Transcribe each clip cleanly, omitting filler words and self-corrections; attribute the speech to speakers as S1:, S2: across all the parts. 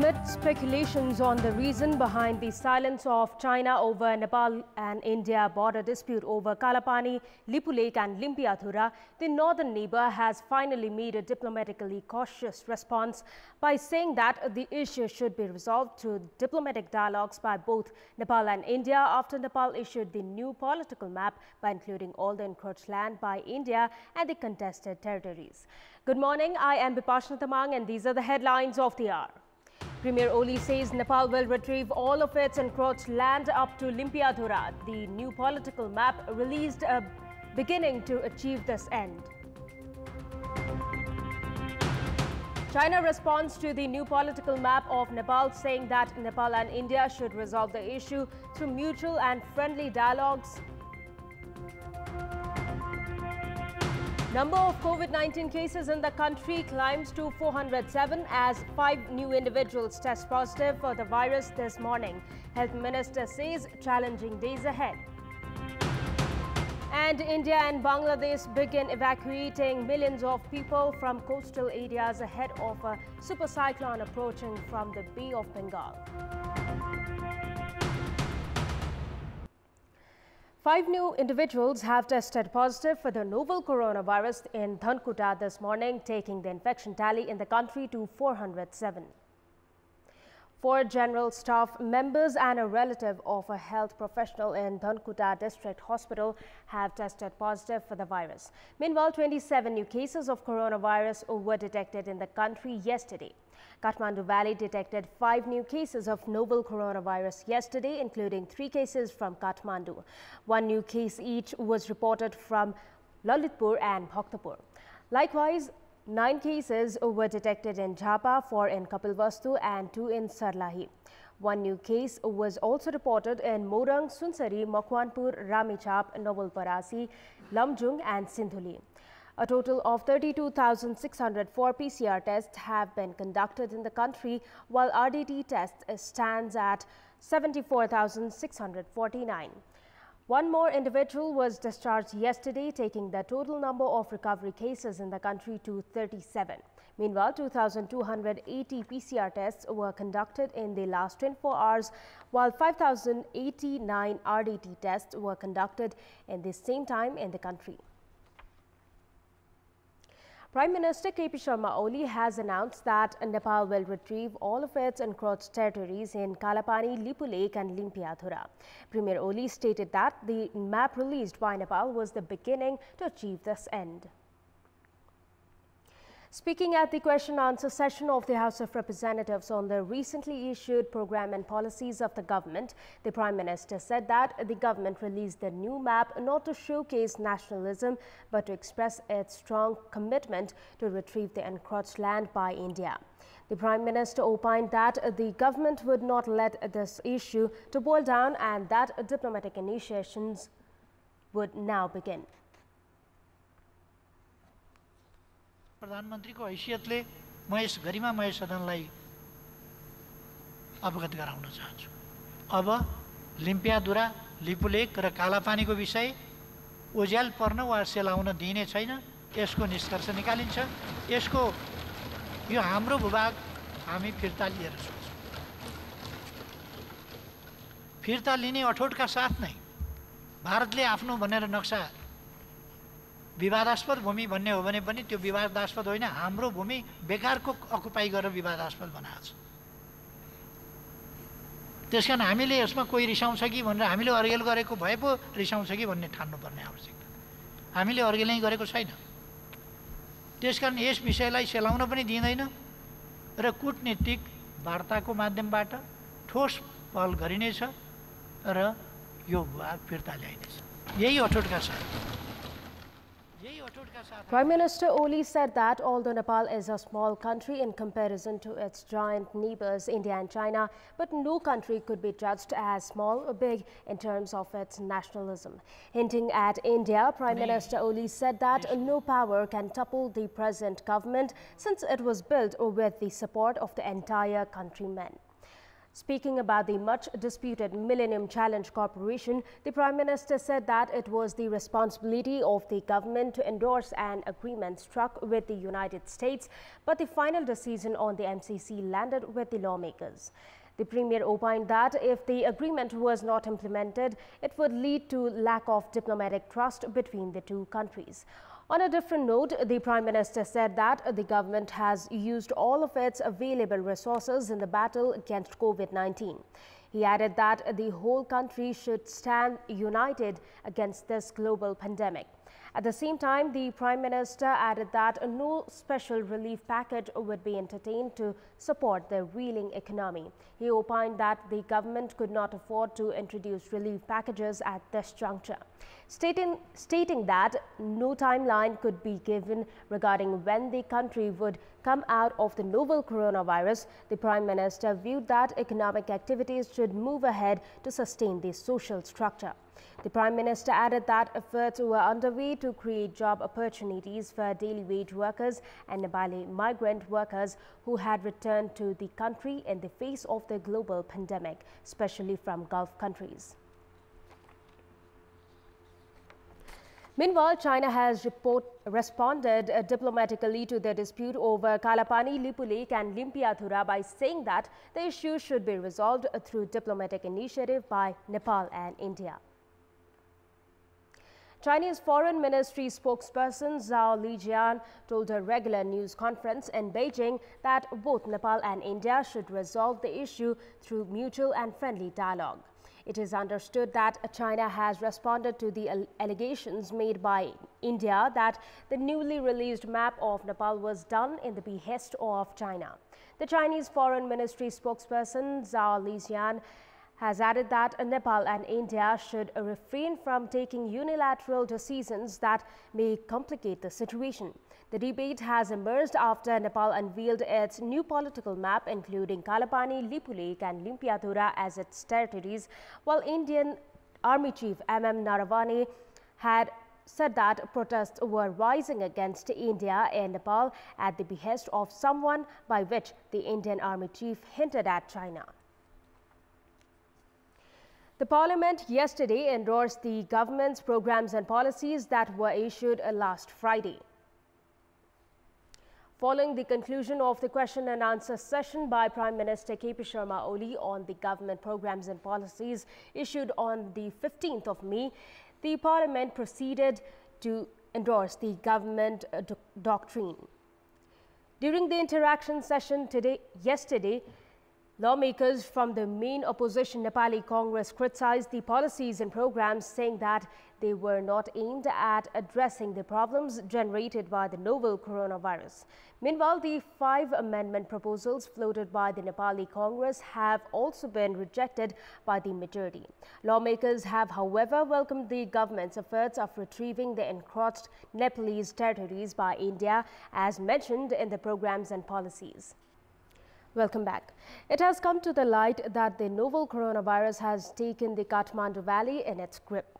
S1: Amid speculations on the reason behind the silence of China over Nepal and India border dispute over Kalapani, Lipu Lake and Limpiathura, the northern neighbor has finally made a diplomatically cautious response by saying that the issue should be resolved through diplomatic dialogues by both Nepal and India after Nepal issued the new political map by including all the encroached land by India and the contested territories. Good morning, I am Bipashna Tamang and these are the headlines of the hour. Premier Oli says Nepal will retrieve all of its encroached land up to Limpiathura. The new political map released beginning to achieve this end. China responds to the new political map of Nepal, saying that Nepal and India should resolve the issue through mutual and friendly dialogues. Number of COVID-19 cases in the country climbs to 407 as 5 new individuals test positive for the virus this morning. Health Minister says challenging days ahead. And India and Bangladesh begin evacuating millions of people from coastal areas ahead of a super cyclone approaching from the Bay of Bengal. 5 new individuals have tested positive for the novel coronavirus in Dhankuta this morning, taking the infection tally in the country to 407. 4 general staff members and a relative of a health professional in Dhankuta District Hospital have tested positive for the virus. Meanwhile, 27 new cases of coronavirus were detected in the country yesterday. Kathmandu Valley detected 5 new cases of novel coronavirus yesterday, including 3 cases from Kathmandu. 1 new case each was reported from Lalitpur and Bhaktapur. Likewise, 9 cases were detected in Jhapa, 4 in Kapilvastu and 2 in Sarlahi. 1 new case was also reported in Morang, Sunsari, Makwanpur, Ramichap, Novalparasi, Lamjung and Sindhuli. A total of 32,604 PCR tests have been conducted in the country, while RDT tests stands at 74,649. 1 more individual was discharged yesterday, taking the total number of recovery cases in the country to 37. Meanwhile, 2,280 PCR tests were conducted in the last 24 hours, while 5,089 RDT tests were conducted in the same time in the country. Prime Minister KP Sharma Oli has announced that Nepal will retrieve all of its encroached territories in Kalapani, Lipu Lake and Limpiathura. Premier Oli stated that the map released by Nepal was the beginning to achieve this end. Speaking at the question-answer session of the House of Representatives on the recently issued program and policies of the government, the Prime Minister said that the government released the new map not to showcase nationalism but to express its strong commitment to retrieve the encroached land by India. The Prime Minister opined that the government would not let this issue to boil down and that diplomatic initiations would now begin.
S2: प्रधानमंत्री को हैसियतले म yes गरिमामय सदनलाई अवगत गराउन चाहन्छु। अब लिम्पियाधुरा, लिपुलेक र कालापानीको विषय ओझ्याल पर्न वा सेलाउन दिइने छैन। यसको निष्कर्ष निकालिन्छ। यसको यो हाम्रो भूभाग हामी फिर्ता लिएर सोच्छौँ। फिर्ता लिने अठोटका साथ नै भारतले आफ्नो भनेर नक्सा विवादास्पद भूमि भन्ने हो भने पनि त्यो विवादास्पद होइन, हाम्रो भूमि बेकारको अकुपाई गरेर विवादास्पद बनाएको छ। त्यसकारण हामीले यसमा कोही रिसाउँछ कि भनेर हामीले अर्गेल गरेको भए पो रिसाउँछ कि भन्ने ठान्नुपर्ने आवश्यकता। हामीले अर्गेलै गरेको छैन। त्यसकारण यस विषयलाई सेलाउन पनि दिँदैन र कूटनीतिक वार्ताको माध्यमबाट ठोस पहल गरिनेछ र यो भाग फिर्ता ल्याइनेछ। यही अठोटका साथ।
S1: Prime Minister Oli said that although Nepal is a small country in comparison to its giant neighbors India and China, but no country could be judged as small or big in terms of its nationalism. Hinting at India, Prime Minister Oli said that no power can topple the present government since it was built with the support of the entire countrymen. Speaking about the much disputed Millennium Challenge Corporation, the Prime Minister said that it was the responsibility of the government to endorse an agreement struck with the United States, but the final decision on the MCC landed with the lawmakers. The Premier opined that if the agreement was not implemented, it would lead to lack of diplomatic trust between the two countries. On a different note, the Prime Minister said that the government has used all of its available resources in the battle against COVID-19. He added that the whole country should stand united against this global pandemic. At the same time, the Prime Minister added that no special relief package would be entertained to support the reeling economy. He opined that the government could not afford to introduce relief packages at this juncture, stating that no timeline could be given regarding when the country would come out of the novel coronavirus. The Prime Minister viewed that economic activities should move ahead to sustain the social structure. The Prime Minister added that efforts were underway to create job opportunities for daily wage workers and Nepali migrant workers who had returned to the country in the face of the global pandemic, especially from Gulf countries. Meanwhile, China has responded diplomatically to the dispute over Kalapani, Lipu Lake and Limpiathura by saying that the issue should be resolved through diplomatic initiative by Nepal and India. Chinese Foreign Ministry spokesperson Zhao Lijian told a regular news conference in Beijing that both Nepal and India should resolve the issue through mutual and friendly dialogue. It is understood that China has responded to the allegations made by India that the newly released map of Nepal was done in the behest of China. The Chinese Foreign Ministry spokesperson Zhao Lijian has added that Nepal and India should refrain from taking unilateral decisions that may complicate the situation. The debate has emerged after Nepal unveiled its new political map, including Kalapani, Lipu Lake and Limpiathura as its territories, while Indian Army Chief M.M. Naravane had said that protests were rising against India and Nepal at the behest of someone, by which the Indian Army Chief hinted at China. The Parliament yesterday endorsed the government's programs and policies that were issued last Friday. Following the conclusion of the question and answer session by Prime Minister K.P. Sharma Oli on the government programs and policies issued on the 15th of May, the Parliament proceeded to endorse the government doctrine. During the interaction session yesterday, lawmakers from the main opposition Nepali Congress criticized the policies and programs, saying that they were not aimed at addressing the problems generated by the novel coronavirus. Meanwhile, the 5 amendment proposals floated by the Nepali Congress have also been rejected by the majority. Lawmakers have, however, welcomed the government's efforts of retrieving the encroached Nepalese territories by India, as mentioned in the programs and policies. Welcome back. It has come to the light that the novel coronavirus has taken the Kathmandu Valley in its grip.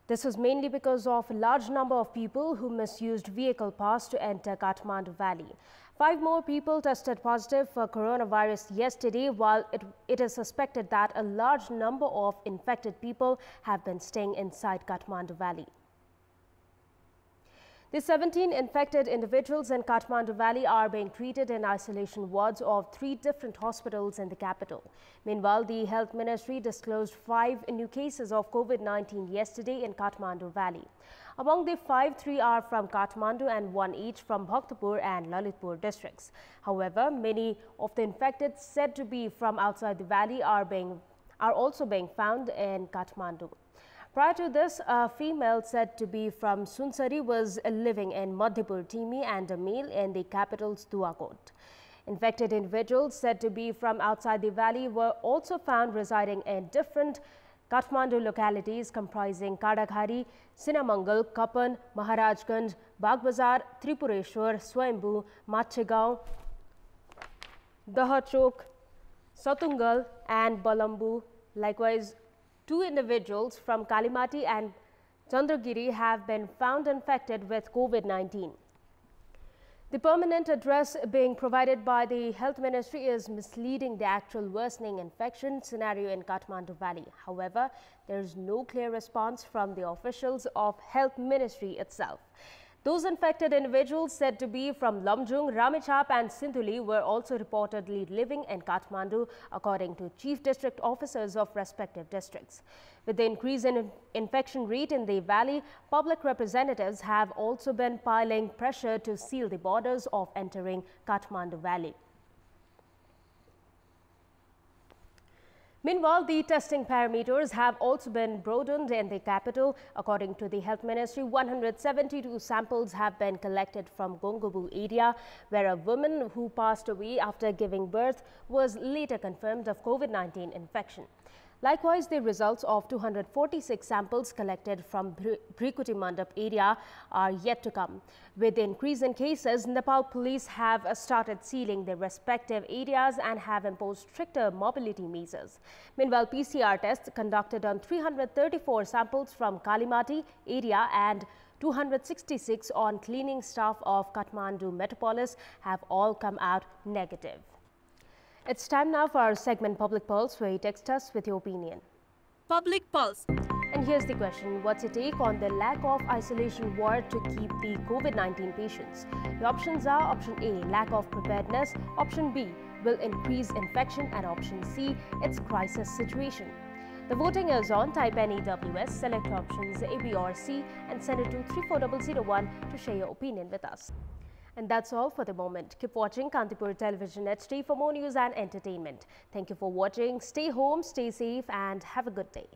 S1: This was mainly because of a large number of people who misused vehicle pass to enter Kathmandu Valley. 5 more people tested positive for coronavirus yesterday, while it is suspected that a large number of infected people have been staying inside Kathmandu Valley. The 17 infected individuals in Kathmandu Valley are being treated in isolation wards of 3 different hospitals in the capital. Meanwhile, the Health Ministry disclosed 5 new cases of COVID-19 yesterday in Kathmandu Valley. Among the 5, 3 are from Kathmandu and 1 each from Bhaktapur and Lalitpur districts. However, many of the infected said to be from outside the valley are also being found in Kathmandu. Prior to this, a female said to be from Sunsari was living in Madhepur Timi and a male in the capital's Duakot. Infected individuals said to be from outside the valley were also found residing in different Kathmandu localities comprising Kadaghari, Sinamangal, Kapan, Maharajganj, Bagbazar, Tripureshwar, Swayambhu, Machegaon, Dahachok, Satungal and Balambu. Likewise, 2 individuals from Kalimati and Chandragiri have been found infected with COVID-19. The permanent address being provided by the Health Ministry is misleading the actual worsening infection scenario in Kathmandu Valley. However, there is no clear response from the officials of Health Ministry itself. Those infected individuals said to be from Lamjung, Ramechhap and Sindhuli were also reportedly living in Kathmandu, according to chief district officers of respective districts. With the increase in infection rate in the valley, public representatives have also been piling pressure to seal the borders of entering Kathmandu Valley. Meanwhile, the testing parameters have also been broadened in the capital. According to the Health Ministry, 172 samples have been collected from Gongobu area, where a woman who passed away after giving birth was later confirmed of COVID-19 infection. Likewise, the results of 246 samples collected from Brikuti Mandap area are yet to come. With the increase in cases, Nepal police have started sealing their respective areas and have imposed stricter mobility measures. Meanwhile, PCR tests conducted on 334 samples from Kalimati area and 266 on cleaning staff of Kathmandu Metropolis have all come out negative. It's time now for our segment Public Pulse, where you text us with your opinion.
S3: Public Pulse.
S1: And here's the question. What's your take on the lack of isolation ward to keep the COVID-19 patients? The options are option A, lack of preparedness, option B, will increase infection, and option C, it's crisis situation. The voting is on. Type NEWS, select options A, B or C and send it to 34001 to share your opinion with us. And that's all for the moment. Keep watching Kantipur Television HD for more news and entertainment. Thank you for watching. Stay home, stay safe and have a good day.